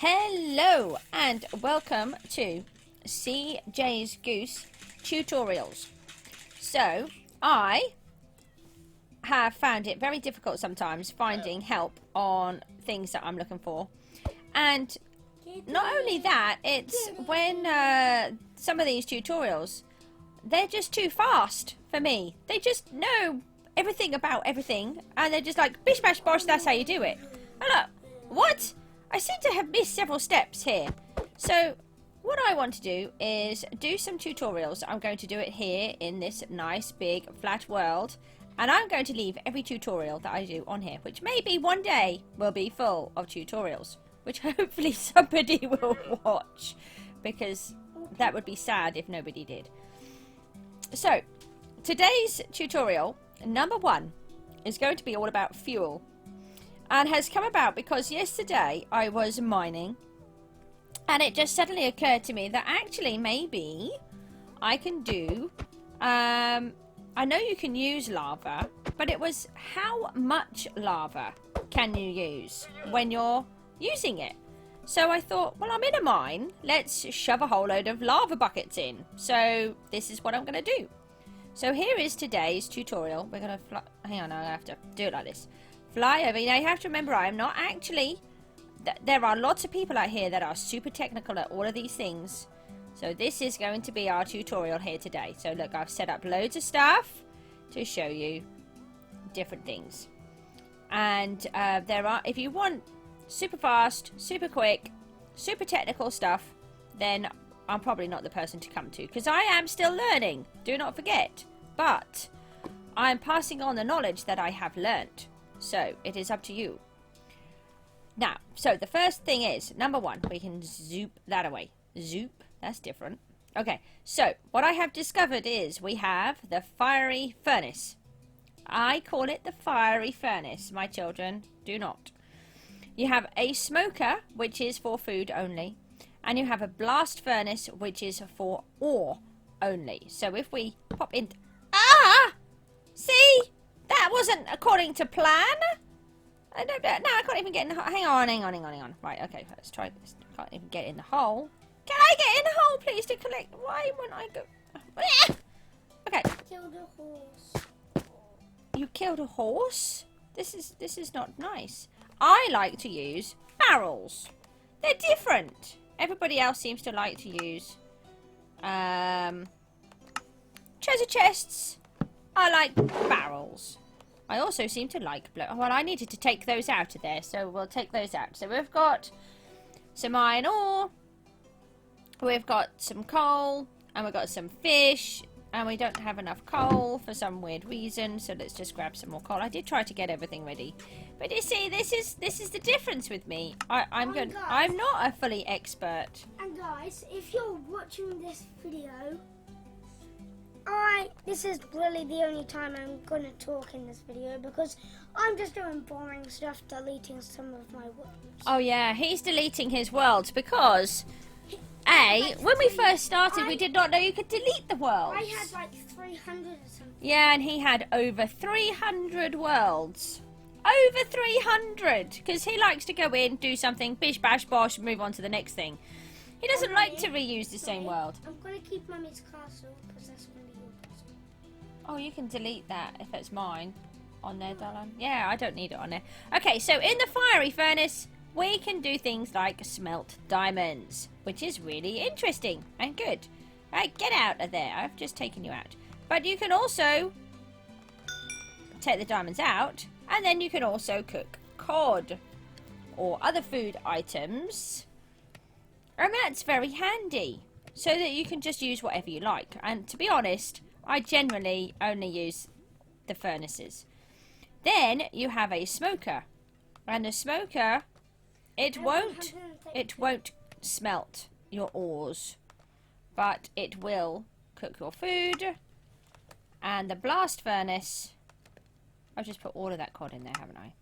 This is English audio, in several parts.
Hello and welcome to Cjsgoose tutorials. So I have found it very difficult sometimes finding help on things that I'm looking for, and not only that, it's when some of these tutorials, they're just too fast for me. They just know everything about everything and they're just like bish bash bosh, that's how you do it. And look, what? I seem to have missed several steps here. So what I want to do is do some tutorials. I'm going to do it here in this nice big flat world, and I'm going to leave every tutorial that I do on here, which maybe one day will be full of tutorials, which hopefully somebody will watch, because that would be sad if nobody did. So today's tutorial number 1 is going to be all about fuel. And has come about because yesterday I was mining and it just suddenly occurred to me that actually maybe I can do, I know you can use lava, but it was how much lava can you use when you're using it? So I thought, well, I'm in a mine, let's shove a whole load of lava buckets in. So this is what I'm going to do. So here is today's tutorial. We're going to, hang on, I have to do it like this. Fly over. Now you have to remember, I am not actually, there are lots of people out here that are super technical at all of these things. So this is going to be our tutorial here today. So look, I've set up loads of stuff to show you different things. And there are, if you want super fast, super quick, super technical stuff, then I'm probably not the person to come to, because I am still learning, do not forget. But I am passing on the knowledge that I have learnt. So it is up to you. Now, so the first thing is, number 1, we can zoop that away. Zoop, that's different. Okay, so what I have discovered is we have the fiery furnace. I call it the fiery furnace, my children, do not. You have a smoker, which is for food only. And you have a blast furnace, which is for ore only. So if we pop in... Ah! See? That wasn't according to plan. No, I can't even get in the hole. Hang on. Right, okay, let's try this. Can't even get in the hole. Can I get in the hole, please, to collect? Why won't I go? Okay. Killed a horse. You killed a horse? This is not nice. I like to use barrels. They're different. Everybody else seems to like to use treasure chests. I like barrels. I also seem to like... Well, I needed to take those out of there, so we'll take those out. So we've got some iron ore, we've got some coal, and we've got some fish, and we don't have enough coal for some weird reason, so let's just grab some more coal. I did try to get everything ready, but you see, this is the difference with me. I'm not a fully expert. And guys, if you're watching this video, this is really the only time I'm going to talk in this video, because I'm just doing boring stuff, deleting some of my words. Oh yeah, he's deleting his worlds because, when we first started, we did not know you could delete the worlds. I had like 300 or something. Yeah, and he had over 300 worlds. Over 300! Because he likes to go in, do something, bish bash bosh, move on to the next thing. He doesn't like to reuse the same world. I'm going to keep Mummy's castle, because that's going to be your castle. Oh, you can delete that if it's mine on there, darling. Yeah, I don't need it on there. Okay, so in the fiery furnace, we can do things like smelt diamonds, which is really interesting and good. Right, get out of there. I've just taken you out. But you can also take the diamonds out, and then you can also cook cod or other food items. And that's very handy, so that you can just use whatever you like. And to be honest, I generally only use the furnaces. Then you have a smoker, and a smoker, it won't smelt your ores, but it will cook your food. And the blast furnace, I've just put all of that cod in there, haven't I?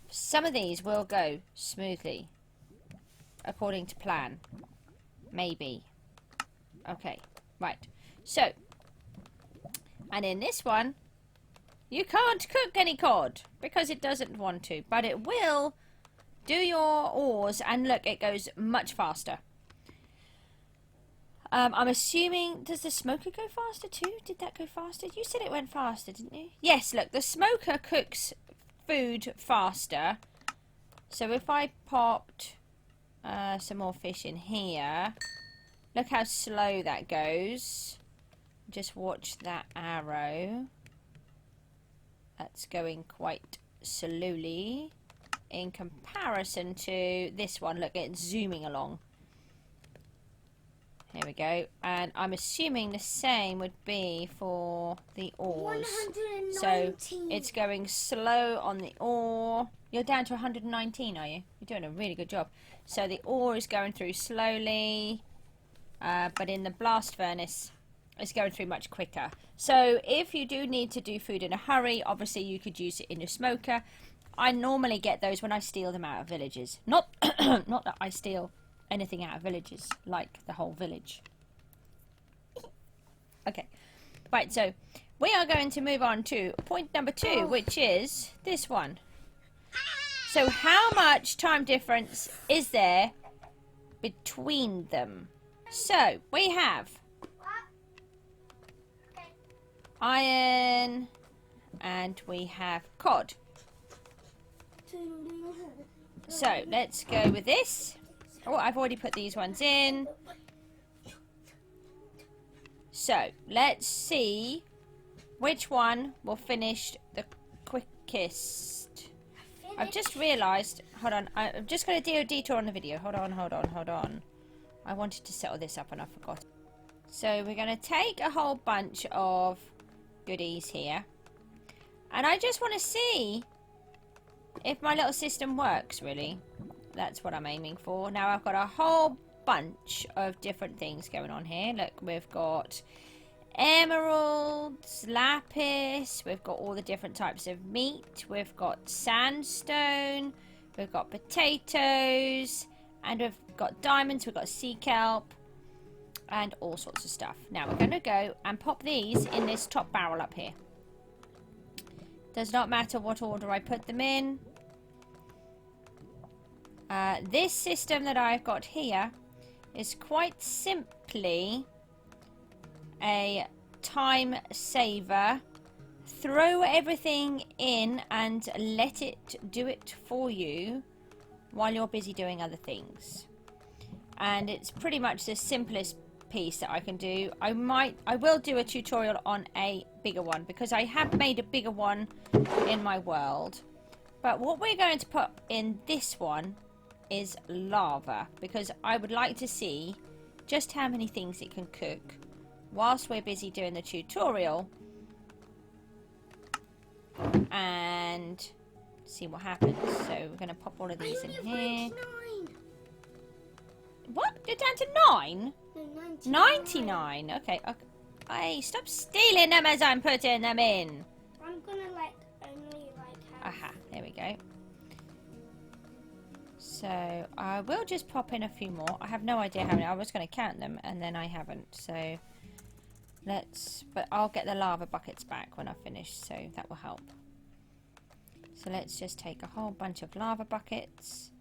Some of these will go smoothly, according to plan. Maybe. Okay, right. So, and in this one, you can't cook any cod because it doesn't want to, but it will Do your ores, and look, it goes much faster. I'm assuming, does the smoker go faster too? Did that go faster? You said it went faster, didn't you? Yes, look, the smoker cooks food faster. So if I popped some more fish in here, look how slow that goes. Just watch that arrow. That's going quite slowly in comparison to this one. Look, it's zooming along. Here we go. And I'm assuming the same would be for the ores. 119. So it's going slow on the ore. You're down to 119, are you? You're doing a really good job. So the ore is going through slowly, but in the blast furnace, it's going through much quicker. So if you do need to do food in a hurry, obviously you could use it in your smoker. I normally get those when I steal them out of villages. Not, not that I steal anything out of villages, like the whole village. Okay, right, so we are going to move on to point number 2, which is this one. So how much time difference is there between them? So we have iron and we have cod. So let's go with this. Oh, I've already put these ones in. So let's see which one will finish the quickest. I've just realised, hold on, I'm just going to do a detour on the video. Hold on. I wanted to settle this up and I forgot. So we're going to take a whole bunch of goodies here. And I just want to see if my little system works, really. That's what I'm aiming for. Now I've got a whole bunch of different things going on here. Look, we've got emeralds, lapis, we've got all the different types of meat, we've got sandstone, we've got potatoes, and we've got diamonds, we've got sea kelp, and all sorts of stuff. Now we're going to go and pop these in this top barrel up here. Does not matter what order I put them in. This system that I've got here is quite simply a time saver. Throw everything in and let it do it for you while you're busy doing other things. And it's pretty much the simplest piece that I can do. I will do a tutorial on a bigger one because I have made a bigger one in my world. But what we're going to put in this one is lava, because I would like to see just how many things it can cook whilst we're busy doing the tutorial and see what happens. So we're going to pop all of these in here. What? You're down to 9? No, 99. Okay. Hey, stop stealing them as I'm putting them in. I'm gonna only have... Aha, there we go. So I will just pop in a few more. I have no idea how many. I was going to count them and then I haven't. So but I'll get the lava buckets back when I finish, so that will help. So let's just take a whole bunch of lava buckets.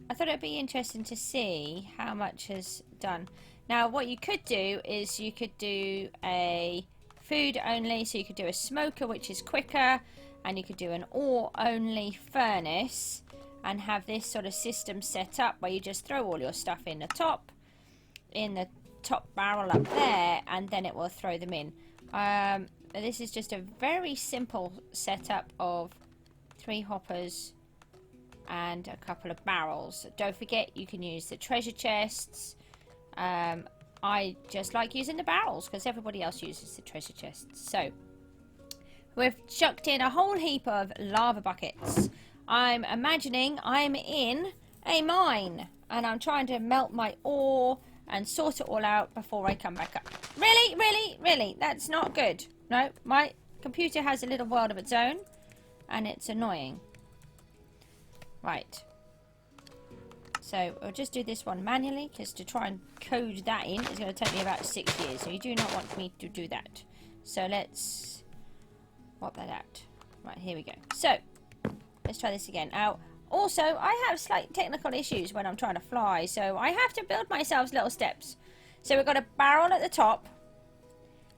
I thought it'd be interesting to see how much has done. Now what you could do is you could do a food only, so you could do a smoker, which is quicker, and you could do an ore only furnace and have this sort of system set up where you just throw all your stuff in the top barrel up there, and then it will throw them in. This is just a very simple setup of 3 hoppers and a couple of barrels. Don't forget you can use the treasure chests. I just like using the barrels because everybody else uses the treasure chests. So we've chucked in a whole heap of lava buckets. I'm imagining I'm in a mine and I'm trying to melt my ore and sort it all out before I come back up. Really? That's not good. No, my computer has a little world of its own and it's annoying. Right. So we'll just do this one manually, because to try and code that in is going to take me about 6 years. So you do not want me to do that. So let's swap that out. Right, here we go. So let's try this again. Now, also, I have slight technical issues when I'm trying to fly, so I have to build myself little steps. So we've got a barrel at the top,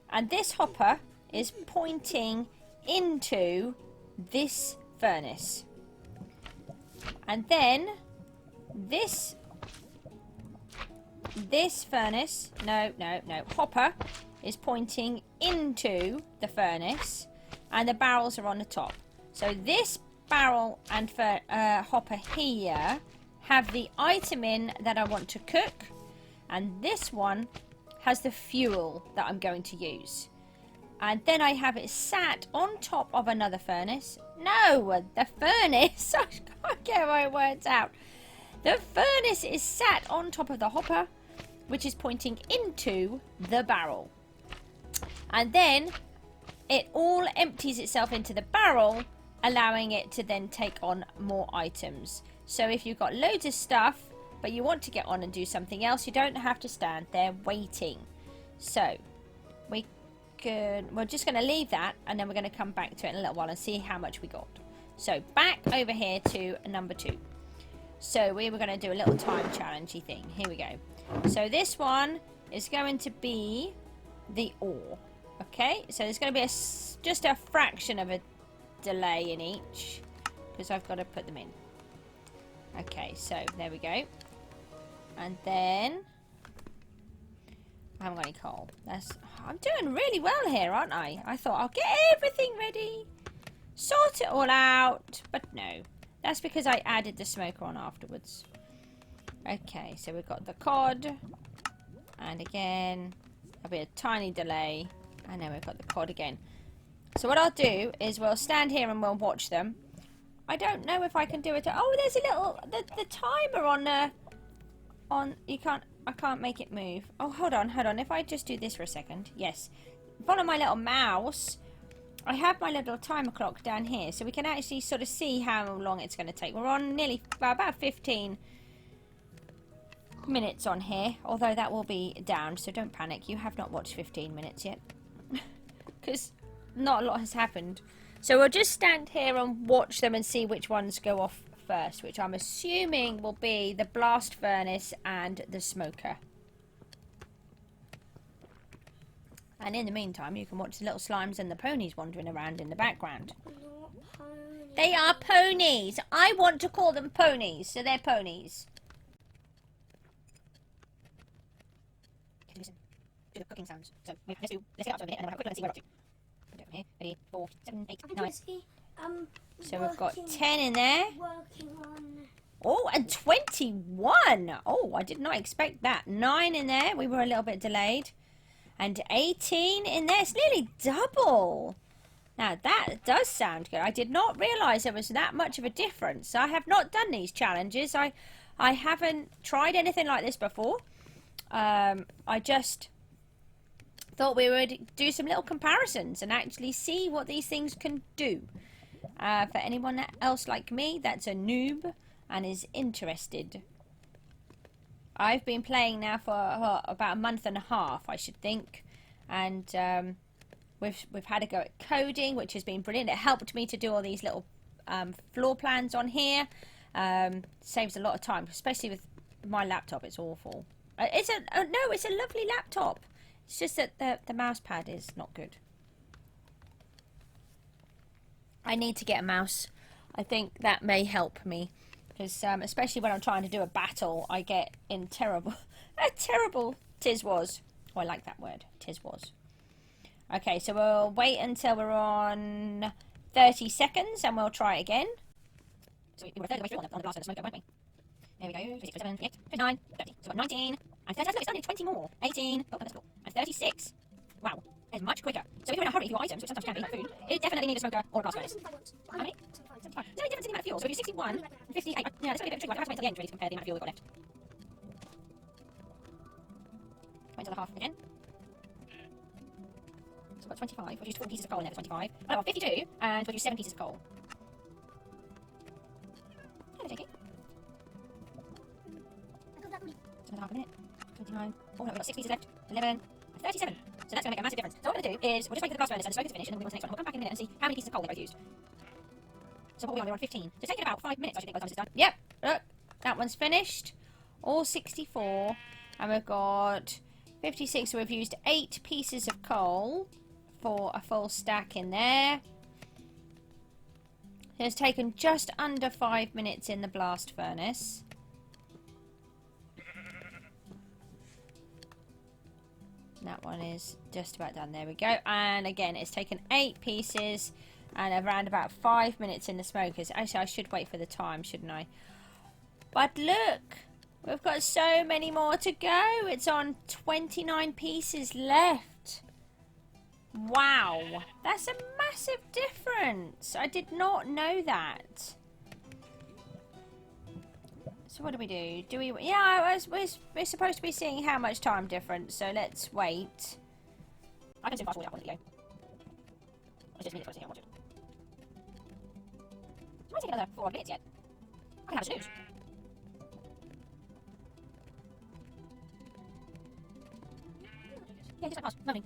and this hopper is pointing into this furnace. And then this furnace, no, hopper is pointing into the furnace, and the barrels are on the top. So this barrel and hopper here have the item in that I want to cook, and this one has the fuel that I'm going to use. And then I have it sat on top of another furnace. No, the furnace, I can't get my words out. The furnace is sat on top of the hopper, which is pointing into the barrel. And then it all empties itself into the barrel, allowing it to then take on more items. So if you've got loads of stuff, but you want to get on and do something else, you don't have to stand there waiting. So we're just going to leave that, and then we're going to come back to it in a little while and see how much we got. So back over here to number 2. So we were going to do a little time challengey thing. Here we go. So this one is going to be the ore. Okay, so there's going to be just a fraction of a delay in each, because I've got to put them in. Okay, so there we go. And then I haven't got any coal. I'm doing really well here, aren't I? I thought I'll get everything ready, sort it all out, but no. That's because I added the smoker on afterwards. Okay, so we've got the cod, and again there'll be a tiny delay, and then we've got the cod again. So what I'll do is we'll stand here and we'll watch them. I don't know if I can do it. Oh, there's a little the timer on I can't make it move. Oh, hold on. If I just do this for a second. Yes. Follow my little mouse. I have my little timer clock down here, so we can actually sort of see how long it's going to take. We're on nearly about 15 minutes on here, although that will be down, so don't panic. You have not watched 15 minutes yet, because not a lot has happened. So we'll just stand here and watch them and see which ones go off first, which I'm assuming will be the blast furnace and the smoker. And in the meantime, you can watch the little slimes and the ponies wandering around in the background. They are ponies. I want to call them ponies, so they're ponies. Listen to the cooking sounds. So let's get up to a minute and then we'll have a quick look and see where we're up to. Put it over here. Ready? 4, 7, 8, 9. So we've got 10 in there. Oh, and 21. Oh, I did not expect that. 9 in there. We were a little bit delayed. And 18 in there. It's nearly double. Now, that does sound good. I did not realise there was that much of a difference. I have not done these challenges. I haven't tried anything like this before. I just thought we would do some little comparisons and actually see what these things can do. For anyone else like me that's a noob and is interested. I've been playing now for about a month and a half, I should think, and we've had a go at coding, which has been brilliant. It helped me to do all these little floor plans on here. Saves a lot of time, especially with my laptop. It's awful. It's a lovely laptop. It's just that the mouse pad is not good. I need to get a mouse. I think that may help me. Because especially when I'm trying to do a battle, I get in a terrible Cjsgoose. Oh, I like that word, Cjsgoose. Okay, so we'll wait until we're on 30 seconds and we'll try again. So we're a third of the way through on the blast of the smoker, weren't we? There we go, 26, 27, 28, 29, 30. So we've got 19, and 30, look, it's only 20 more. 18, oh, that's cool. And 36. Wow, it's much quicker. So if you're in a hurry for your items, which sometimes can be, like food, it definitely needs a smoker or a blast furnace. How many? 75. There's only difference in the amount of fuel. So if you're 61, 58, yeah, that's going to be a bit tricky. I have to wait until the end really to compare the amount of fuel we've got left. Wait until the half again. So we've got 25. We've used 4 pieces of coal in there for 25. Oh, well, 52, and we've used 7 pieces of coal. Hello, Jakey. So another half a minute. 29. Oh no, we've got 6 pieces left. 11. And 37. So that's going to make a massive difference. So what we're going to do is we'll just wait for the blast furnace and the smoker's finished, and then we'll take one. We'll come back in a minute and see how many pieces of coal they both used. So So what are we on? We're on 15. So it's taken about 5 minutes, I should think, by the time it's done. Yep, look, that one's finished. All 64. And we've got 56, so we've used 8 pieces of coal for a full stack in there. It's taken just under 5 minutes in the blast furnace. That one is just about done. There we go. And again, it's taken 8 pieces and around about 5 minutes in the smokers. Actually, I should wait for the time, shouldn't I? But look, we've got so many more to go. It's on 29 pieces left. Wow, that's a massive difference. I did not know that. So what do we do? Do we... Yeah, we're supposed to be seeing how much time difference, so let's wait. I can zoom fast forward that one video. It's just me that's going to see how I want it. Do I take another 4 minutes yet? I can have a snooze. Yeah, just like past. Moaning.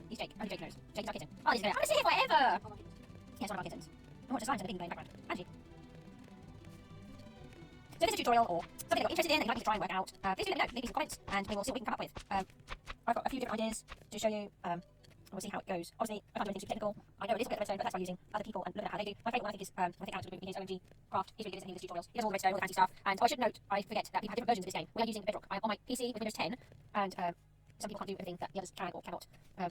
He's Jake. Only Jake knows. Jake's our kitten. Oh, this is going to sit here forever! Yeah, it's one of our kittens. And watch the slimes and the piggy playing background. Angie. So this is a tutorial or something that you're interested in that you'd like me to try and work out. Please do let me know. Leave me some comments and we will see what we can come up with. I've got a few different ideas to show you. We'll see how it goes. Obviously, I can't do anything too technical. I know a little bit of redstone, but that's by using other people and looking at how they do. My favourite one, I think, is I think Alex would do in his OMG craft. He's really good at these tutorials. He does all the redstone, all the fancy stuff. And I should note, I forget that people have different versions of this game. We are using Bedrock. I'm on my PC with Windows 10, and some people can't do everything that the others can or cannot.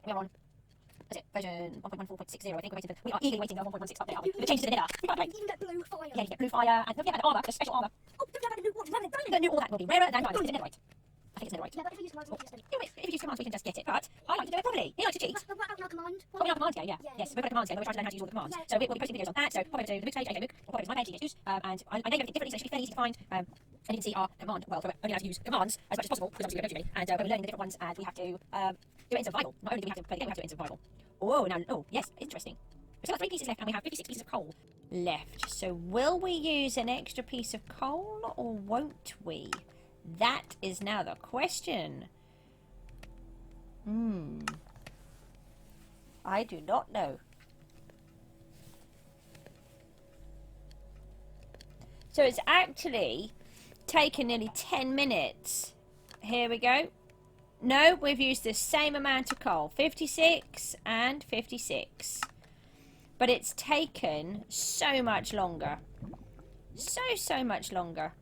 We are on, what is it, version 1.14.60, I think. We are eagerly waiting for 1.16 update, aren't we? The changes to the nether. We can't wait. You can get blue fire. Yeah, you get blue fire, and don't forget about the armour, the special armour. Oh, don't forget about the new one. The new all that will be rarer than diamonds. Is it netherite? I think it's netherite. Yeah, but if we use commands, we can just Yeah, if you use commands, we can just get it. But I like to do it properly. He likes to cheat. But what about our command? Oh, we have a commands game, yeah. Yeah. Yes, we've got a commands game. We're trying to learn how to use all the commands. Yeah. So we'll be posting videos on that. So pop over to the Mooc's page, AJMOOC, or pop over to my page, Cjsgoose, and I name everything differently, so it should be fairly easy to find. And you can see our command. Well, we're only allowed to use commands as much as possible, because obviously we don't do many. And when we're learning the different ones, and we have to do it in survival. Not only do we have to play the game, we have to do it in survival. Oh, now, oh, yes, interesting. We've still got 3 pieces left, and we have 56 pieces of coal left. So will we use an extra piece of coal, or won't we? That is now the question. I do not know. So it's actually taken nearly 10 minutes. Here we go. No, we've used the same amount of coal. 56 and 56. But it's taken so much longer. So much longer.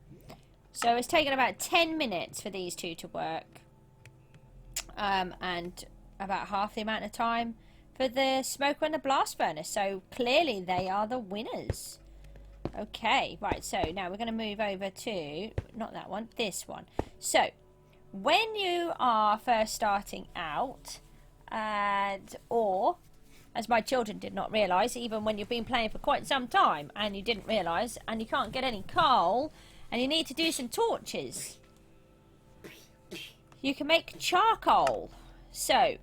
So it's taken about 10 minutes for these two to work. And about half the amount of time for the smoker and the blast furnace. So clearly they are the winners. Okay, right, so now we're going to move over to, not that one, this one. So, when you are first starting out, or, as my children did not realise, even when you've been playing for quite some time, and you didn't realise, and you can't get any coal, and you need to do some torches, you can make charcoal. So,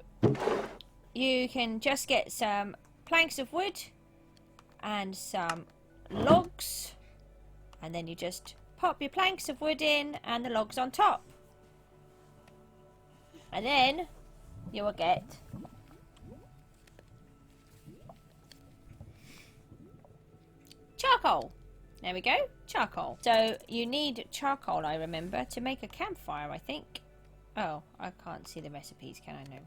you can just get some planks of wood, and some logs, and then you just pop your planks of wood in and the logs on top, and then you will get charcoal. There we go, charcoal. So you need charcoal, I remember, to make a campfire, I think. Oh, I can't see the recipes, can I? No.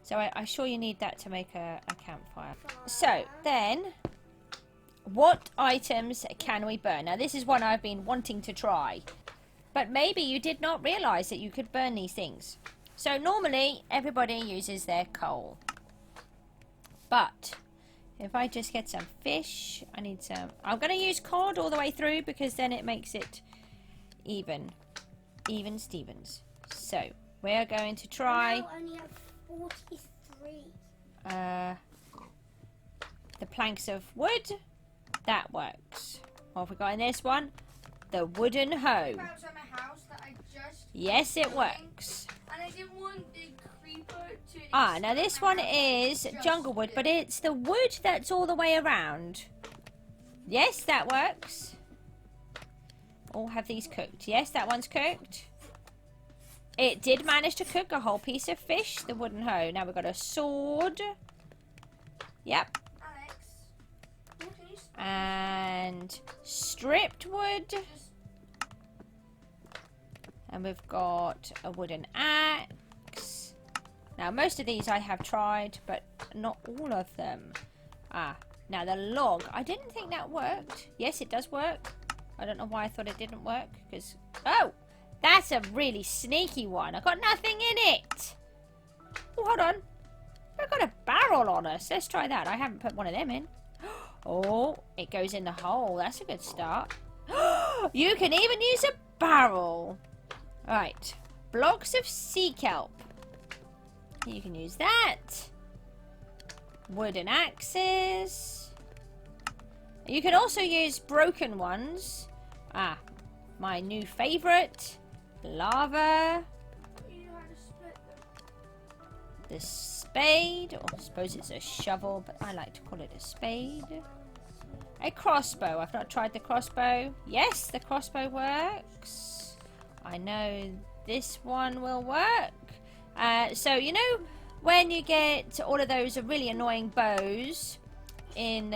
So I'm sure you need that to make a campfire. So then, what items can we burn? Now this is one I've been wanting to try, but maybe you did not realise that you could burn these things. So normally everybody uses their coal, but if I just get some fish, I need some, I'm going to use cod all the way through because then it makes it even Stevens. So we're going to try I only have 43. The planks of wood. That works. What have we got in this one? The wooden hoe. Outside my house that I just Yes, it works. and I didn't want the creeper to Now this one is jungle wood, but it's the wood that's all the way around. Yes, that works. All have these cooked. Yes, that one's cooked. It did manage to cook a whole piece of fish, the wooden hoe. Now we've got a sword. Yep. Alex, And stripped wood. And we've got a wooden axe. Now, most of these I have tried, but not all of them. Now the log. I didn't think that worked. Yes, it does work. I don't know why I thought it didn't work. Because, oh, that's a really sneaky one. I've got nothing in it. Oh, hold on. We've got a barrel on us. Let's try that. I haven't put one of them in. Oh, it goes in the hole. That's a good start. You can even use a barrel. Right. Blocks of sea kelp. You can use that. Wooden axes. You can also use broken ones. My new favourite. Lava. You know how to split them. The spade. Or I suppose it's a shovel, but I like to call it a spade. A crossbow. I've not tried the crossbow. Yes, the crossbow works. I know this one will work. So, you know, when you get all of those really annoying bows in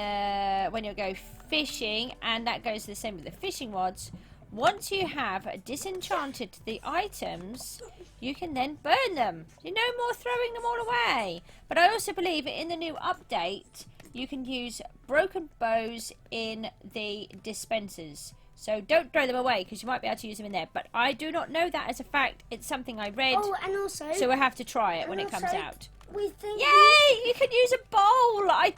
when you go fishing, and that goes the same with the fishing rods, once you have disenchanted the items, you can then burn them. You no more throwing them all away. But I also believe in the new update, you can use broken bows in the dispensers. So don't throw them away, because you might be able to use them in there. But I do not know that as a fact. It's something I read. Oh, and also... So we'll have to try it when it comes also, out. We think... Yay! You can use a bowl! I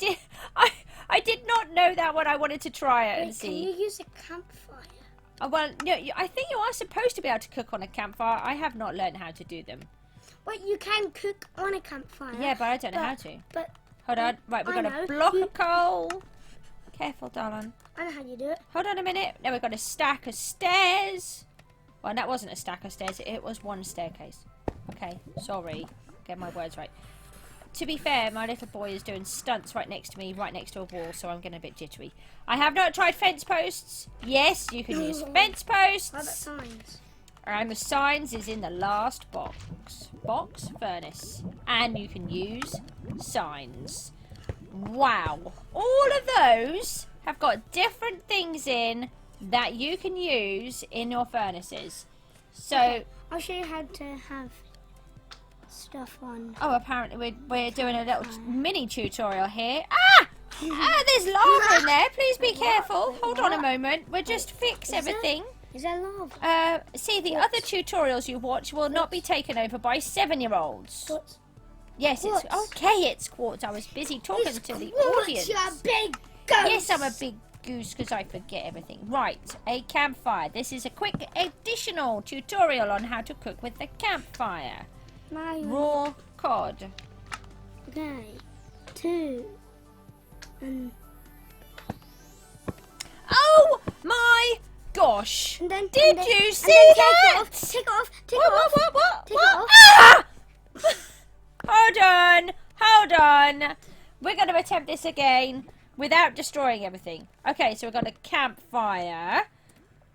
did not know that when I wanted to try it and Wait, see. can you use a campfire? Oh, well, no, I think you are supposed to be able to cook on a campfire. I have not learned how to do them. Wait, you can cook on a campfire. Yeah, but I don't know how to. But Hold on. Right, we've I got a know. block of coal. Careful, darling. I know how you do it. Hold on a minute. Now we've got a stack of stairs. Well, that wasn't a stack of stairs. It was one staircase. Okay, sorry. Get my words right. To be fair, my little boy is doing stunts right next to me, right next to a wall, so I'm getting a bit jittery. I have not tried fence posts. Yes, you can use fence posts. What about signs? And the signs is in the last box. Box? Furnace. And you can use signs. Wow. All of those have got different things in that you can use in your furnaces. So... I'll show you how to have stuff on. Oh, apparently we're doing a little mini tutorial here. Ah! There's lava in there. Please be careful. Hold on a moment. We'll just fix everything. Is there lava? See, the other tutorials you watch will not be taken over by 7-year-olds. Quartz. Yes, it's Quartz. okay. It's quartz. I was busy talking It's to the quartz, audience. you big goose. Yes, I'm a big goose because I forget everything. Right, a campfire. This is a quick additional tutorial on how to cook with the campfire. Raw cod. Okay. 2. And Oh my gosh! And then, Did and then, you and see then that? Take it off. Take What? it off. What? Take it off. Ah! Hold on. We're going to attempt this again without destroying everything. Okay, so we've got a campfire.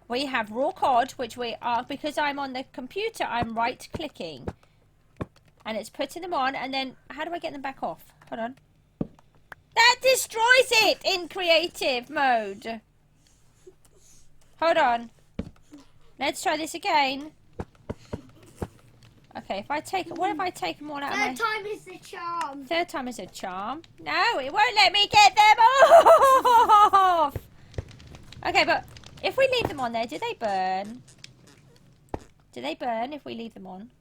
We have raw cod, which we are, because I'm on the computer, I'm right-clicking. And it's putting them on, and then, how do I get them back off? Hold on. That destroys it in creative mode. Hold on. Let's try this again. Okay, if I take, what if I take them all out of my... Third time is the charm. Third time is a charm. No, it won't let me get them off. Okay, but if we leave them on there, do they burn? Do they burn if we leave them on?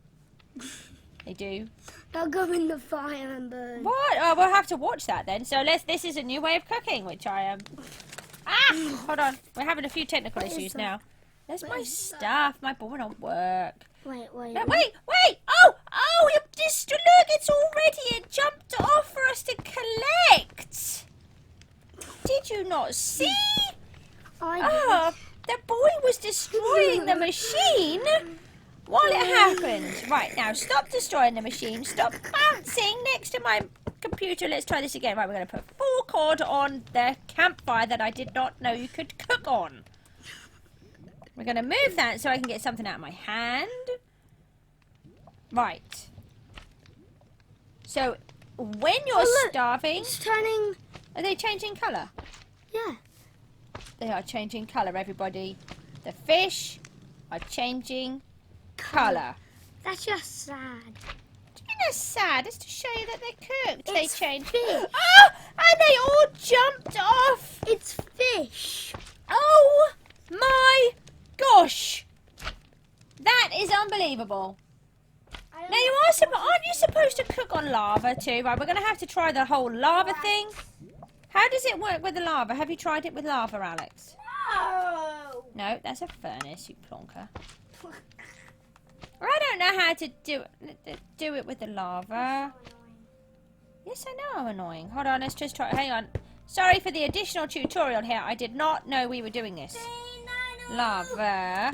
They do. They'll go in the fire and burn. What? Oh, we'll have to watch that then. So this is a new way of cooking, which I am... hold on. We're having a few technical What is issues that? now. There's What my is that? stuff. My board won't work. Wait. No, wait! Oh! You just look! It's already jumped off for us to collect. Did you not see? I The boy was destroying the machine while it happened. Right now, stop destroying the machine. Stop bouncing next to my computer. Let's try this again. Right, we're going to put 4 cord on the campfire that I did not know you could cook on. We're going to move that so I can get something out of my hand. Right. So, when you're starving... It's turning. Are they changing colour? Yeah. They are changing colour, everybody. The fish are changing colour. That's just sad. It's sad. It's to show you that they're cooked. It's they changed. fish. Ah! And they all jumped off. It's fish. Oh my gosh. That is unbelievable. Now aren't you supposed to cook on lava too? Right, we're going to have to try the whole lava thing. How does it work with the lava? Have you tried it with lava, Alex? No. No, that's a furnace, you plonker. I don't know how to do it with the lava. Yes, I know I'm annoying. Hold on, let's just try. Hang on. Sorry for the additional tutorial here. I did not know we were doing this. Lava.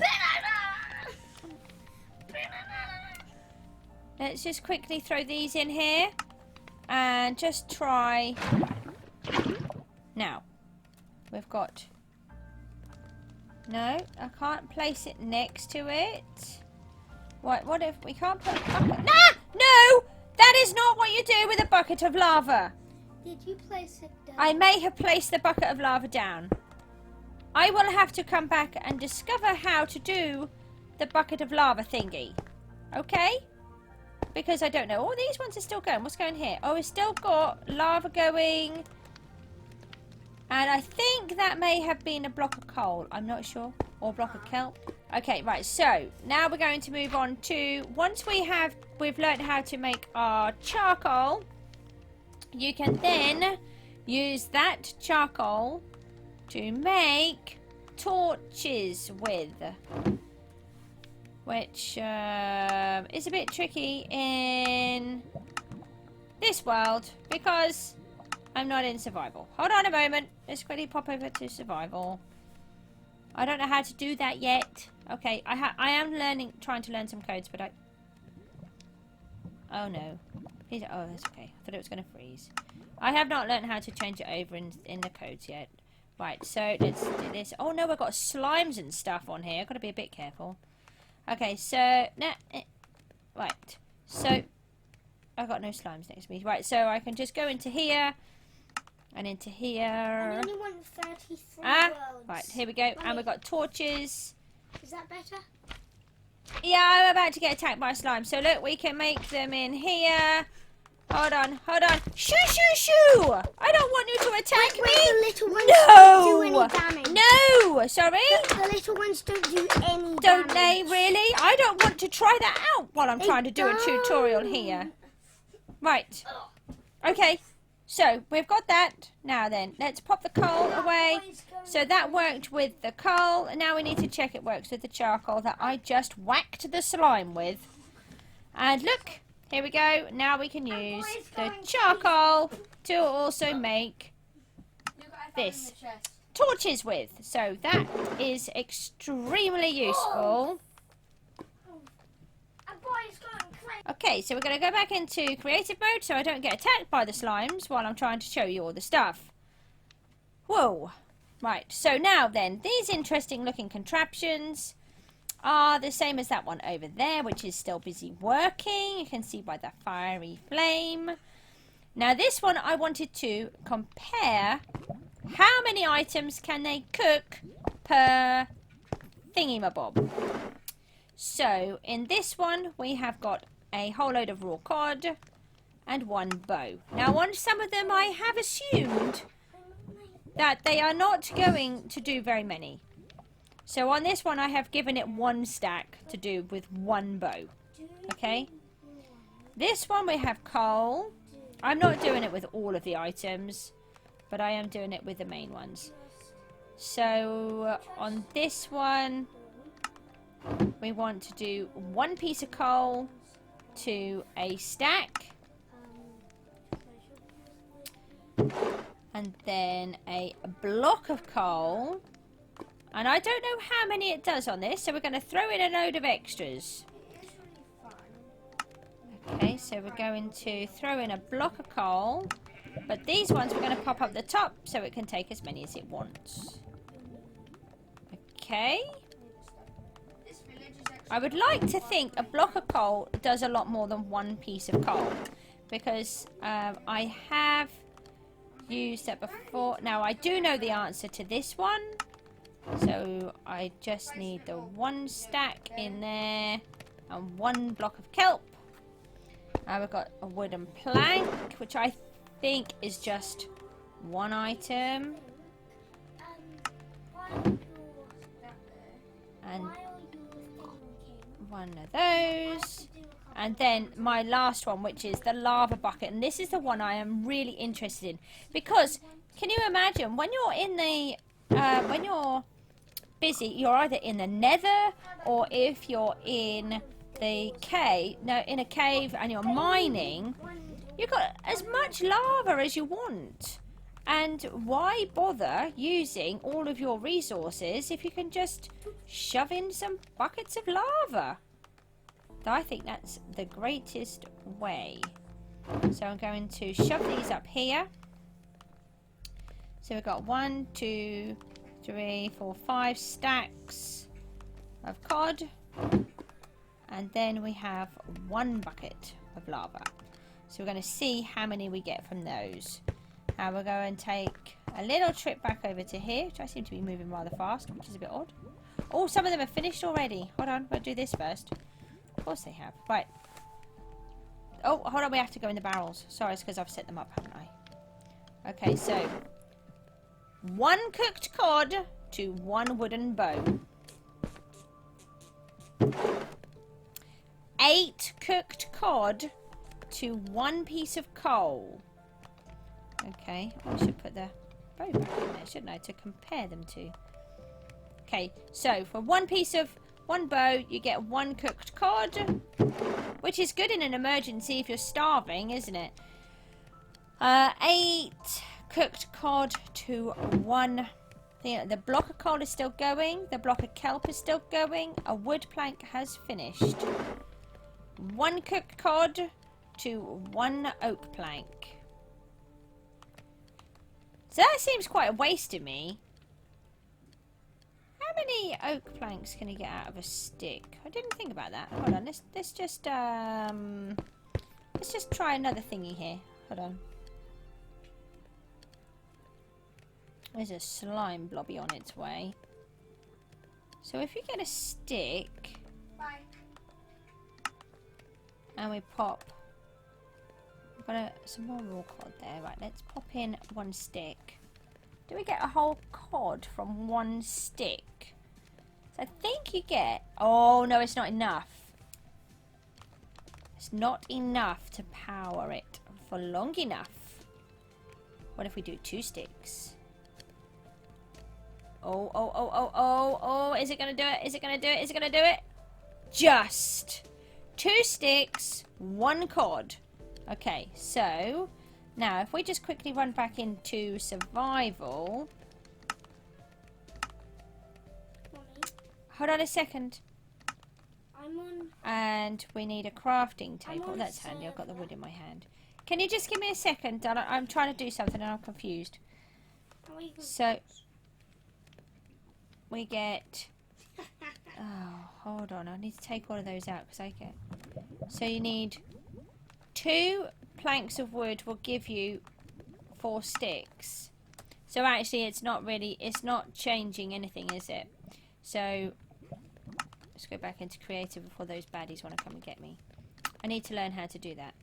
Let's just quickly throw these in here. And just try. Now. We've got... No, I can't place it next to it. What if we can't put a bucket? Nah! No! That is not what you do with a bucket of lava. Did you place it down? I may have placed the bucket of lava down. I will have to come back and discover how to do the bucket of lava thingy. Okay? Because I don't know. Oh, these ones are still going. What's going here? Oh, it's still got lava going. And I think that may have been a block of coal. I'm not sure. Or a block of kelp. Okay, right. So, now we're going to move on to... Once we've learned how to make our charcoal, you can then use that charcoal to make torches with. Which is a bit tricky in this world because I'm not in survival. Hold on a moment. Let's quickly pop over to survival. I don't know how to do that yet. Okay, I am trying to learn some codes, but oh no. Oh, that's okay. I thought it was going to freeze. I have not learned how to change it over in the codes yet. Right, so let's do this. Oh no, I've got slimes and stuff on here. I've got to be a bit careful. Okay, so right. So I've got no slimes next to me. Right, so I can just go into here and into here. I only want 33 worlds. Right, here we go. Wait. And we've got torches. Is that better? Yeah, I'm about to get attacked by a slime. So look, we can make them in here. Hold on, hold on. Shoo, shoo, shoo! I don't want you to attack me. The little ones don't do any damage. No! Sorry? The little ones don't do any damage. Don't they really? I don't want to try that out while I'm trying to do a tutorial here. Right. Okay. So, we've got that. Now then, let's pop the coal away. So that worked with the coal. And now we need to check it works with the charcoal that I just whacked the slime with. And look. Here we go. Now we can use the charcoal to also make this torches with. So that is extremely useful. Okay, so we're going to go back into creative mode so I don't get attacked by the slimes while I'm trying to show you all the stuff. Whoa. Right, so now then, these interesting looking contraptions are the same as that one over there, which is still busy working. You can see by the fiery flame. Now this one I wanted to compare how many items can they cook per thingy-mabob. So in this one we have got a whole load of raw cod and one bow. Now on some of them I have assumed that they are not going to do very many. So on this one I have given it one stack to do with one bow. Okay. This one we have coal. I'm not doing it with all of the items, but I am doing it with the main ones. So on this one we want to do one piece of coal to a stack. And then a block of coal. And I don't know how many it does on this, so we're going to throw in a load of extras. Okay, so we're going to throw in a block of coal. But these ones we're going to pop up the top so it can take as many as it wants. Okay. I would like to think a block of coal does a lot more than one piece of coal. Because I have used that before. Now, I do know the answer to this one. So I just need the 1 stack in there and 1 block of kelp. And we've got a wooden plank, which I think is just 1 item. And 1 of those. And then my last one, which is the lava bucket. And this is the one I am really interested in. Because, can you imagine, when you're in the... when you're busy, you're either in the nether, or if you're in the cave... No, in a cave and you're mining, you've got as much lava as you want. And why bother using all of your resources if you can just shove in some buckets of lava? I think that's the greatest way. So I'm going to shove these up here. So we've got 1, 2, 3, 4, 5 stacks of cod. And then we have 1 bucket of lava. So we're going to see how many we get from those. And we're going to take a little trip back over to here, which I seem to be moving rather fast, which is a bit odd. Oh, some of them are finished already. Hold on, we'll do this first. Of course they have. Right. Oh, hold on, we have to go in the barrels. Sorry, it's because I've set them up, haven't I? Okay, so 1 cooked cod to 1 wooden bow. 8 cooked cod to 1 piece of coal. Okay, I should put the bow back in there, shouldn't I, to compare them to. Okay, so for 1 bow, you get 1 cooked cod, which is good in an emergency if you're starving, isn't it? 8 cooked cod to 1. The block of coal is still going. The block of kelp is still going. A wood plank has finished. 1 cooked cod to 1 oak plank. So that seems quite a waste to me. How many oak planks can you get out of a stick? I didn't think about that. Hold on, let's just try another thingy here. Hold on. There's a slime blobby on its way. So if you get a stick and we pop, we've got some more raw cod there. Right, let's pop in 1 stick. Do we get a whole cod from 1 stick? So I think you get... Oh, no, it's not enough. It's not enough to power it for long enough. What if we do 2 sticks? Oh, is it going to do it? Is it going to do it? Is it going to do it? Just 2 sticks, 1 cod. Okay, so... Now, if we just quickly run back into survival... Hold on a second. I'm on... And we need a crafting table. That's handy. I've got the wood in my hand. Can you just give me a second? I'm trying to do something and I'm confused. So, we get... Oh, hold on. I need to take all of those out because I get... So you need 2 planks of wood will give you 4 sticks. So actually it's not changing anything, is it? So let's go back into creative before those baddies want to come and get me. I need to learn how to do that.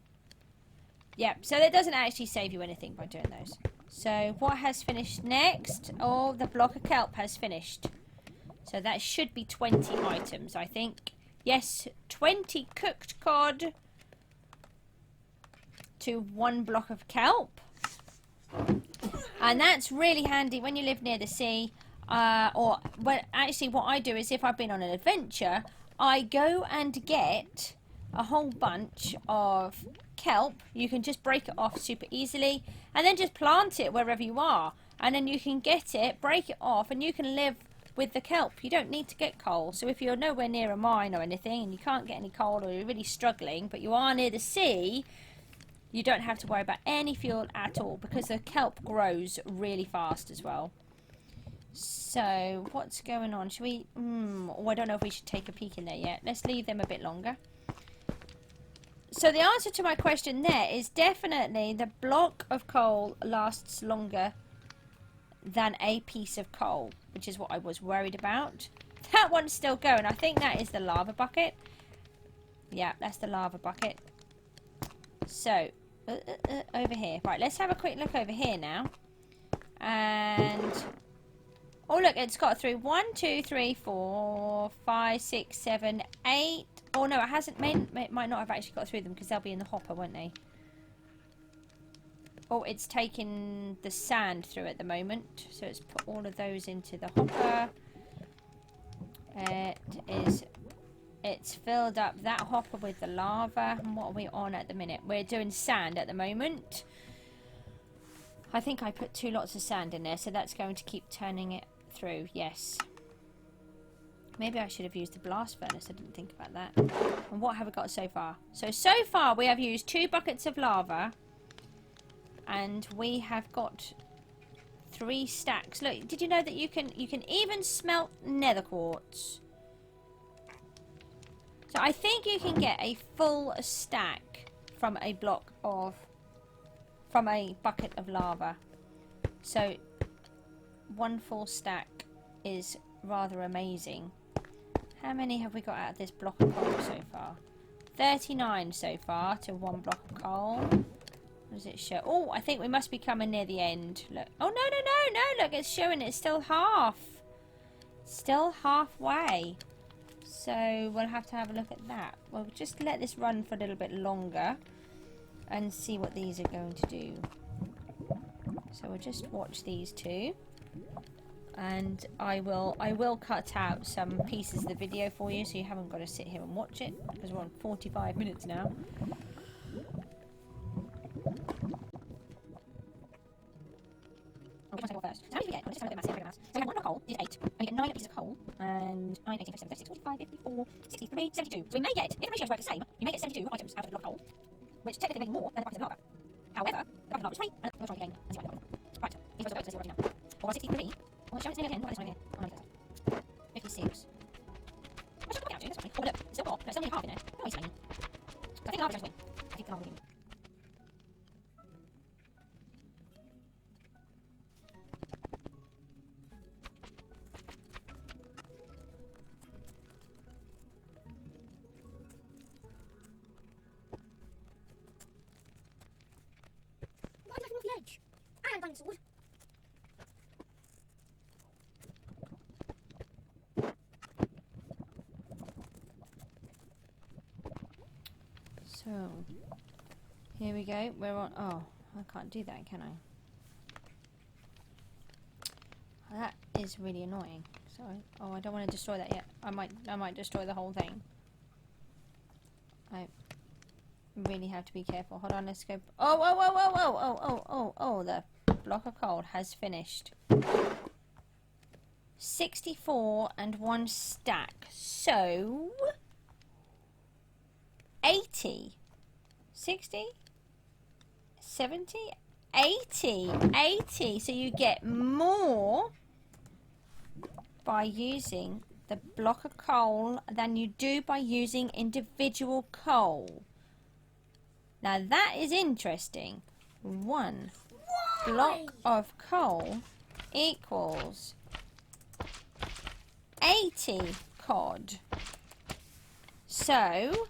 Yep, so that doesn't actually save you anything by doing those. So what has finished next? Oh, the block of kelp has finished. So that should be 20 items, I think. Yes, 20 cooked cod to 1 block of kelp. And that's really handy when you live near the sea. Actually what I do is if I've been on an adventure, I go and get a whole bunch of kelp. You can just break it off super easily and then just plant it wherever you are. And then you can get it, break it off, and you can live with the kelp. You don't need to get coal. So if you're nowhere near a mine or anything and you can't get any coal or you're really struggling, but you are near the sea, you don't have to worry about any fuel at all because the kelp grows really fast as well. So, what's going on? Should we... Oh, I don't know if we should take a peek in there yet. Let's leave them a bit longer. So, the answer to my question there is definitely the block of coal lasts longer than a piece of coal. which is what I was worried about. That one's still going. I think that is the lava bucket. Yeah, that's the lava bucket. So, over here. Right, let's have a quick look over here now. And... oh, look, it's got through 1, 2, 3, 4, 5, 6, 7, 8. Oh, no, it hasn't. It might not have actually got through them because they'll be in the hopper, won't they? Oh, it's taking the sand through at the moment. So it's put all of those into the hopper. It's filled up that hopper with the lava. And what are we on at the minute? We're doing sand at the moment. I think I put 2 lots of sand in there, so that's going to keep turning it through. Yes. Maybe I should have used the blast furnace. I didn't think about that. And what have we got so far? So far we have used 2 buckets of lava. And we have got 3 stacks. Look, did you know that you can even smelt nether quartz? So I think you can get a full stack from a bucket of lava. So 1 full stack is rather amazing. How many have we got out of this block of coal so far? 39 so far to 1 block of coal. What does it show? Oh, I think we must be coming near the end. Look. Oh, no. Look, it's showing it's still half. Still halfway. So we'll have to have a look at that. We'll just let this run for a little bit longer and see what these are going to do. So we'll just watch these 2. And I will cut out some pieces of the video for you so you haven't got to sit here and watch it because we're on 45 minutes now. First. So how many do we get? Let's just have a look at maths. So we have 1 block of coal is 8. And we get 9 pieces of coal. And 9, 18, 27, 36, 45, 54, 63, 72. So we may get, if the ratios work the same, you may get 72 items out of the block of coal, which technically may be more than the bucket of lava. However, the bucket of lava is free, and we'll try again and see what happens. Right, these are the let's see what we're now. Or 63. Well, let's show it's nearly again. What this one again? Oh, no, 56. What should I work out to? That's funny. Oh, look, it's still got, there's still nearly half in there. Oh, he's fine. So I think lava's going to win. I think lava will win. Sword. So here we go. We're on. Oh, I can't do that, can I? That is really annoying. Sorry. Oh, I don't want to destroy that yet. I might destroy the whole thing. I really have to be careful. Hold on. Let's go. Oh! The block of coal has finished. 64 and 1 stack. So 80. 60? 70? 80. 80. So you get more by using the block of coal than you do by using individual coal. Now that is interesting. 1 block of coal equals 80 cod. So,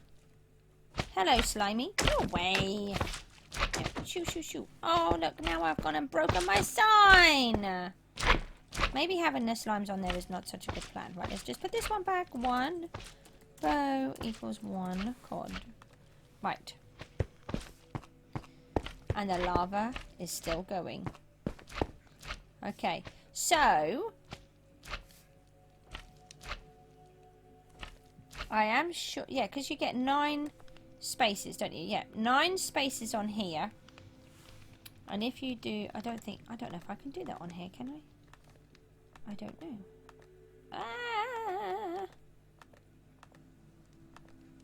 hello Slimy. Go away. Shoo. Oh look, now I've gone and broken my sign. Maybe having the slimes on there is not such a good plan. Right, let's just put this one back. 1 bow equals 1 cod. Right. And the lava is still going. Okay, so I am sure, yeah, because you get 9 spaces, don't you? Yeah, 9 spaces on here. And if you do, I don't know if I can do that on here, can I? I don't know. Ah.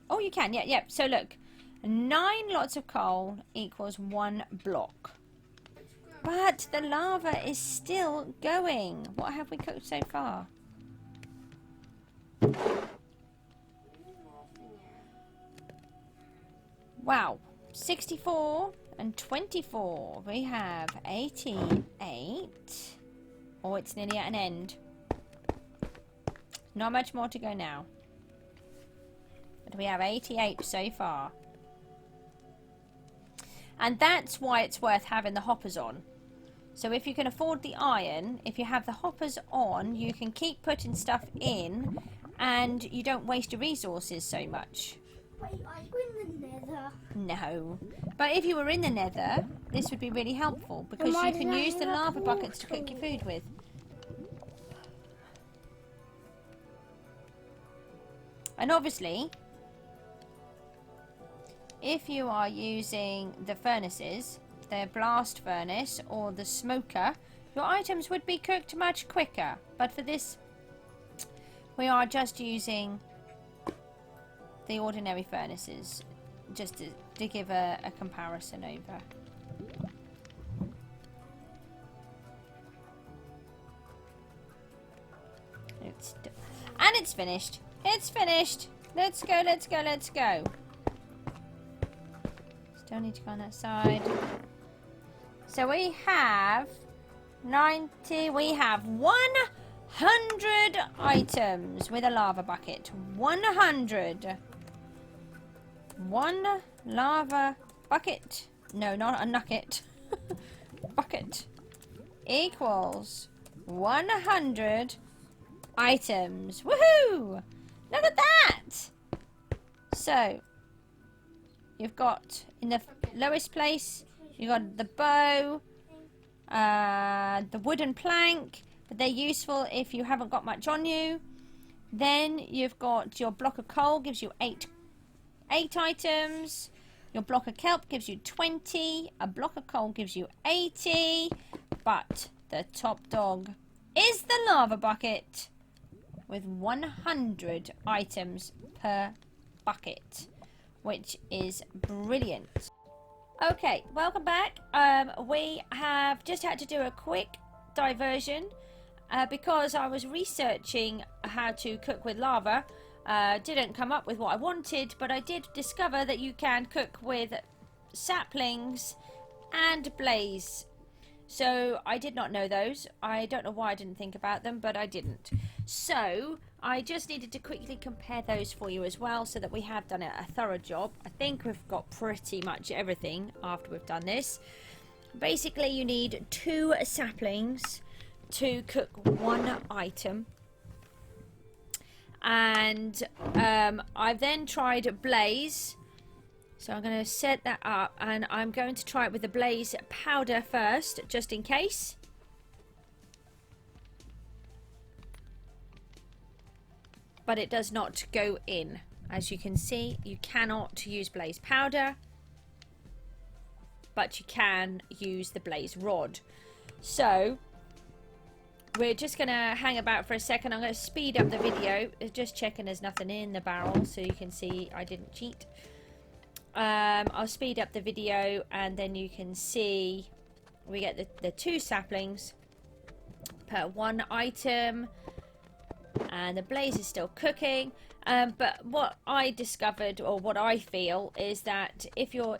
Oh, you can, yeah. So look. 9 lots of coal equals 1 block. But the lava is still going. What have we cooked so far? Wow. 64 and 24. We have 88. Oh, it's nearly at an end. Not much more to go now. But we have 88 so far. And that's why it's worth having the hoppers on. So if you can afford the iron, if you have the hoppers on, you can keep putting stuff in and you don't waste your resources so much. Wait, are you in the nether? No. But if you were in the nether, this would be really helpful because you can use the lava buckets to cook your food with. And obviously, if you are using the furnaces, the blast furnace or the smoker, your items would be cooked much quicker. But for this, we are just using the ordinary furnaces, just to give a comparison over. And it's finished. It's finished. Let's go, let's go, let's go. Still need to go on that side. So we have 90, we have 100 items with a lava bucket. 100. One lava bucket. No, not a nugget. Bucket equals 100 items. Woohoo! Look at that! So, you've got in the lowest place, you've got the bow, the wooden plank, but they're useful if you haven't got much on you. Then you've got your block of coal, gives you 8 items. Your block of kelp gives you 20. A block of coal gives you 80. But the top dog is the lava bucket with 100 items per bucket, which is brilliant. Okay, welcome back. We have just had to do a quick diversion because I was researching how to cook with lava. Didn't come up with what I wanted, but I did discover that you can cook with saplings and blaze. So I did not know those. I don't know why I didn't think about them, but I didn't. So I just needed to quickly compare those for you as well, so that we have done a thorough job. I think we've got pretty much everything after we've done this. Basically, you need 2 saplings to cook 1 item. And I've then tried blaze, so I'm going to set that up, and I'm going to try it with the blaze powder first, just in case. But it does not go in. As you can see, you cannot use blaze powder, but you can use the blaze rod. So we're just going to hang about for a second. I'm going to speed up the video, just checking there's nothing in the barrel so you can see I didn't cheat. I'll speed up the video and then you can see we get the 2 saplings per 1 item, and the blaze is still cooking. But what I discovered, or what I feel, is that if you're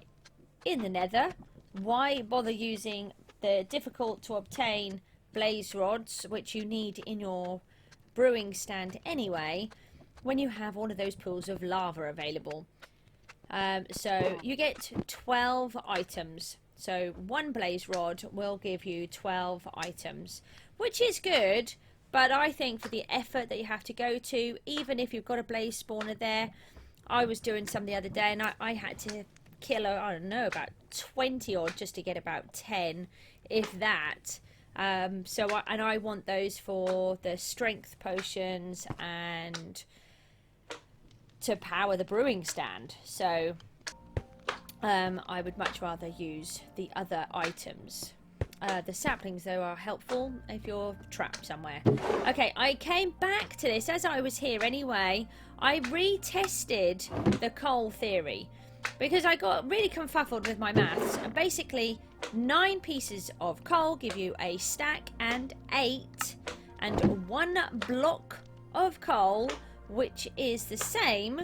in the nether, why bother using the difficult to obtain blaze rods, which you need in your brewing stand anyway, when you have all of those pools of lava available. So you get 12 items. So 1 blaze rod will give you 12 items, which is good, but I think for the effort that you have to go to, even if you've got a blaze spawner there, I was doing some the other day and I had to kill, I don't know, about 20 odd just to get about 10, if that. So I want those for the strength potions and to power the brewing stand. So I would much rather use the other items. The saplings, though, are helpful if you're trapped somewhere. Okay, I came back to this as I was here anyway. I retested the coal theory because I got really confuffled with my maths. And basically, 9 pieces of coal give you a stack and 8, and 1 block of coal, which is the same,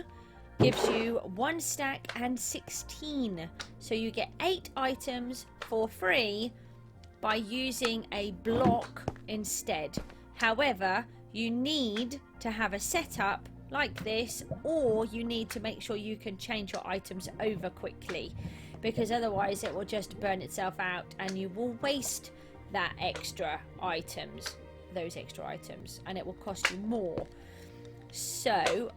gives you 1 stack and 16. So you get 8 items for free by using a block instead. However, you need to have a setup like this, or you need to make sure you can change your items over quickly, because otherwise it will just burn itself out and you will waste those extra items, and it will cost you more. So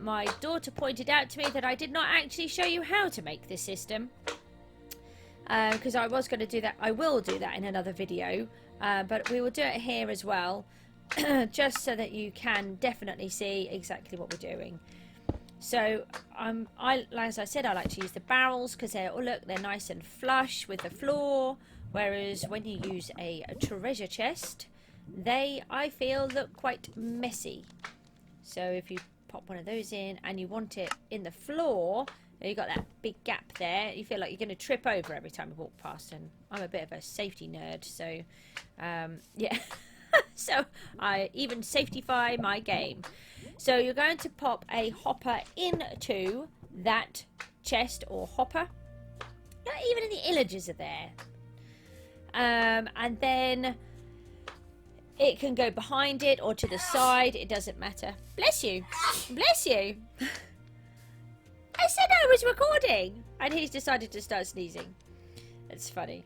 my daughter pointed out to me that I did not actually show you how to make this system, because I was going to do that. I will do that in another video, but we will do it here as well, just so that you can definitely see exactly what we're doing. So as I said, I like to use the barrels because they're nice and flush with the floor, whereas when you use a treasure chest, they, I feel, look quite messy. So if you pop one of those in and you want it in the floor, you've got that big gap there, you feel like you're going to trip over every time you walk past, and I'm a bit of a safety nerd, so yeah. So I even safetyfy my game. So you're going to pop a hopper into that chest or hopper. Not even any illagers are there. And then it can go behind it or to the side. It doesn't matter. Bless you. Bless you. I said I was recording. And he's decided to start sneezing. It's funny.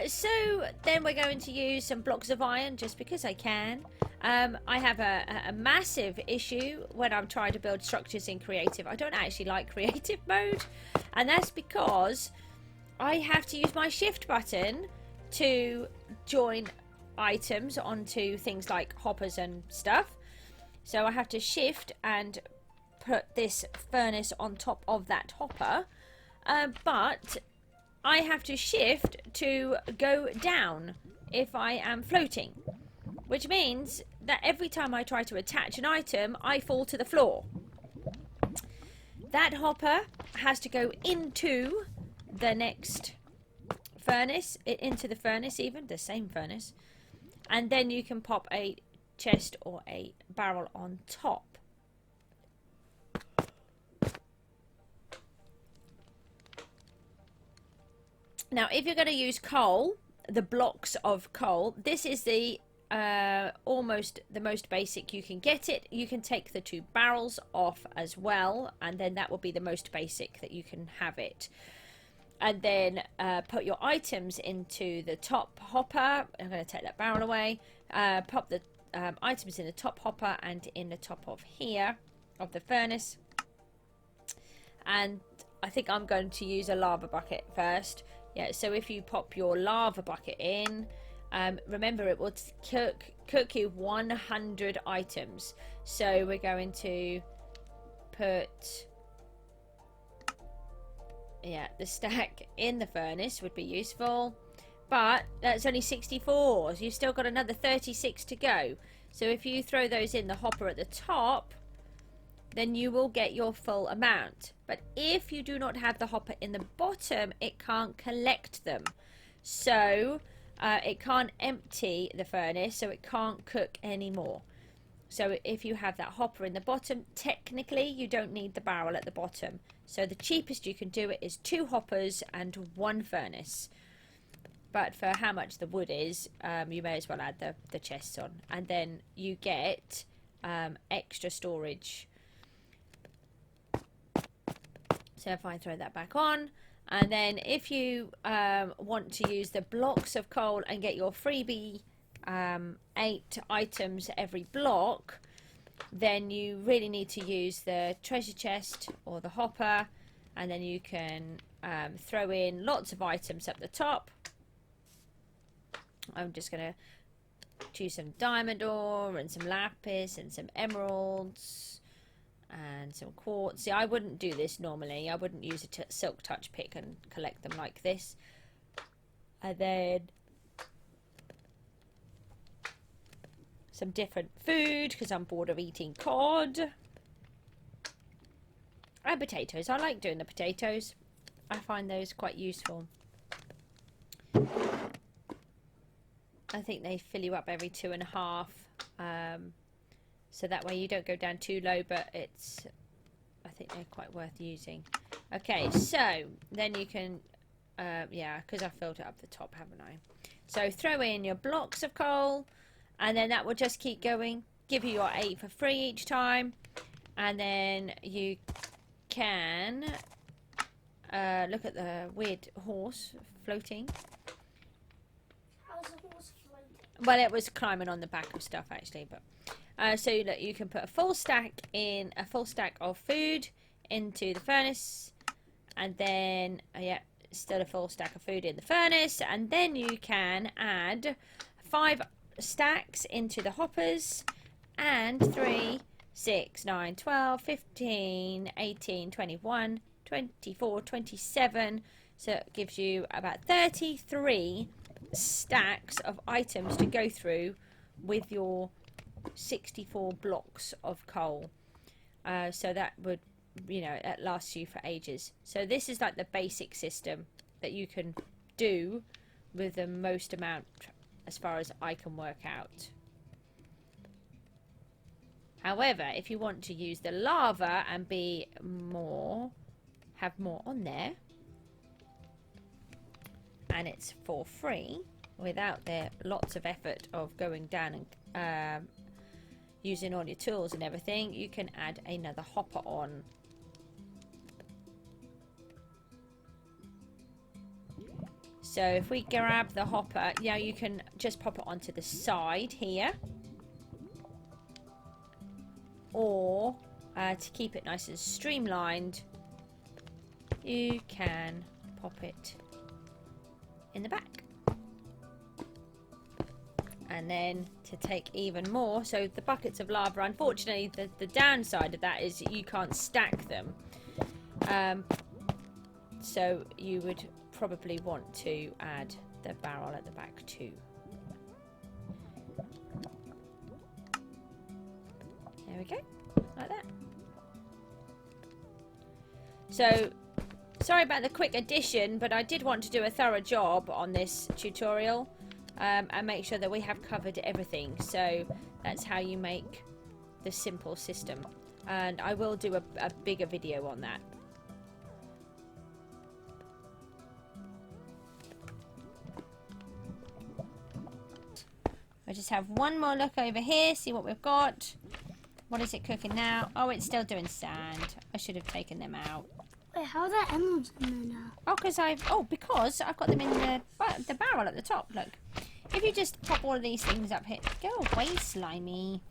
So then we're going to use some blocks of iron just because I can. I have a massive issue when I'm trying to build structures in creative. I don't actually like creative mode, and that's because I have to use my shift button to join items onto things like hoppers and stuff. So I have to shift and put this furnace on top of that hopper, but I have to shift to go down if I am floating, which means that every time I try to attach an item, I fall to the floor. That hopper has to go into the next furnace, into the furnace even, the same furnace, and then you can pop a chest or a barrel on top. Now, if you're going to use coal, the blocks of coal, this is the almost the most basic you can get it. You can take the 2 barrels off as well, and then that will be the most basic that you can have it. And then put your items into the top hopper. I'm going to take that barrel away. Pop the items in the top hopper and in the top of here of the furnace. And I think I'm going to use a lava bucket first. Yeah, so if you pop your lava bucket in, remember it will cook you 100 items. So we're going to put, yeah, the stack in the furnace would be useful. But that's only 64, so you've still got another 36 to go. So if you throw those in the hopper at the top, then you will get your full amount. But if you do not have the hopper in the bottom, it can't collect them. So it can't empty the furnace, so it can't cook anymore. So if you have that hopper in the bottom, technically you don't need the barrel at the bottom. So the cheapest you can do it is 2 hoppers and 1 furnace. But for how much the wood is, you may as well add the chests on. And then you get extra storage. So if I throw that back on, and then if you want to use the blocks of coal and get your freebie 8 items every block, then you really need to use the treasure chest or the hopper, and then you can throw in lots of items up the top. I'm just going to choose some diamond ore and some lapis and some emeralds and some quartz. See, I wouldn't do this normally. I wouldn't use a silk touch pick and collect them like this. And then some different food because I'm bored of eating cod. And potatoes. I like doing the potatoes. I find those quite useful. I think they fill you up every 2.5. So that way you don't go down too low, but I think they're quite worth using. Okay, so then you can, yeah, because I filled it up the top, haven't I? So throw in your blocks of coal, And then that will just keep going, give you your 8 for free each time. And then you can look at the weird horse floating. How's the horse floating? Well, it was climbing on the back of stuff actually, but so that you can put a full stack of food into the furnace, and then still a full stack of food in the furnace, and then you can add 5 stacks into the hoppers, and 3, 6, 9, 12, 15, 18, 21, 24, 27. So it gives you about 33 stacks of items to go through with your 64 blocks of coal. So that would, that lasts you for ages. So this is like the basic system that you can do with the most amount as far as I can work out. However, if you want to use the lava and have more on there, and it's for free without the lots of effort of going down and using all your tools and everything, you can add another hopper on. So if we grab the hopper, you can just pop it onto the side here, or to keep it nice and streamlined, you can pop it in the back. And then to take even more, so the buckets of lava, unfortunately the downside of that is you can't stack them, so you would probably want to add the barrel at the back too. There we go, like that. So sorry about the quick addition, but I did want to do a thorough job on this tutorial and make sure that we have covered everything. So that's how you make the simple system, and I will do a bigger video on that. I just have one more look over here, see what we've got. What is it cooking now? Oh, it's still doing sand. I should have taken them out. Wait, how are there emeralds in there now? Oh, because I've got them in the barrel at the top. Look, if you just pop all of these things up here, go away, slimy.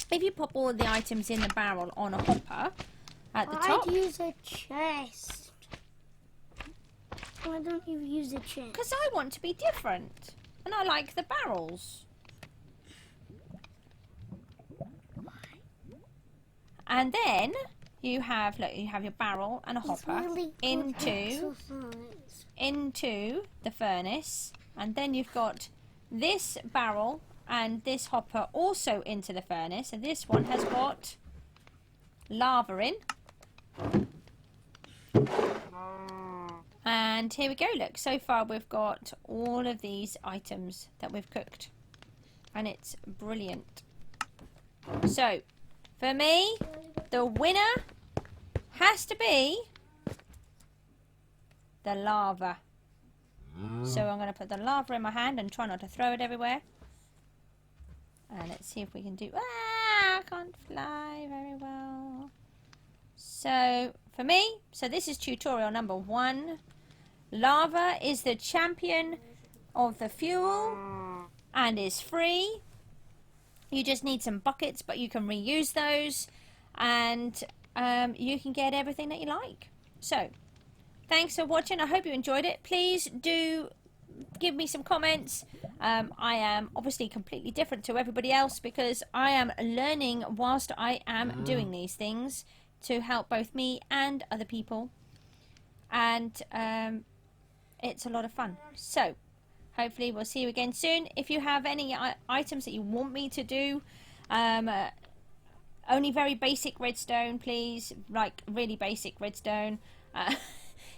If you pop all of the items in the barrel on a hopper at the top. I'd use a chest. Why don't you use a chest? Because I want to be different, and I like the barrels. And then you have your barrel and a hopper really into the furnace, and then you've got this barrel and this hopper also into the furnace, and this one has got lava in. And here we go, look, so far we've got all of these items that we've cooked, and it's brilliant. So for me, the winner has to be the lava. So I'm going to put the lava in my hand and try not to throw it everywhere. And let's see if we can do... I can't fly very well. So for me, this is tutorial number 1. Lava is the champion of the fuel and is free. You just need some buckets, but you can reuse those, and you can get everything that you like. So thanks for watching. I hope you enjoyed it. Please do give me some comments. I am obviously completely different to everybody else because I am learning whilst I am doing these things to help both me and other people, and it's a lot of fun. So hopefully we'll see you again soon. If you have any items that you want me to do, only very basic redstone, please, like really basic redstone.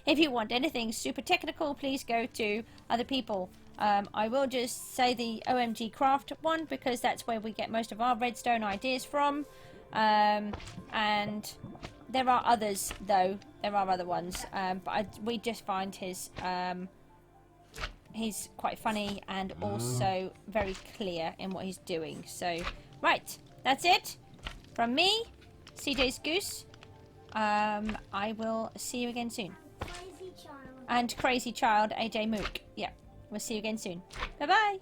If you want anything super technical, please go to other people. I will just say the OMG Craft one because that's where we get most of our redstone ideas from. And there are others, though. There are other ones, but we just find his he's quite funny and also very clear in what he's doing. So, right, that's it from me, Cjsgoose. I will see you again soon. Crazy child. And Crazy Child, AJMOOC. Yeah, we'll see you again soon. Bye-bye.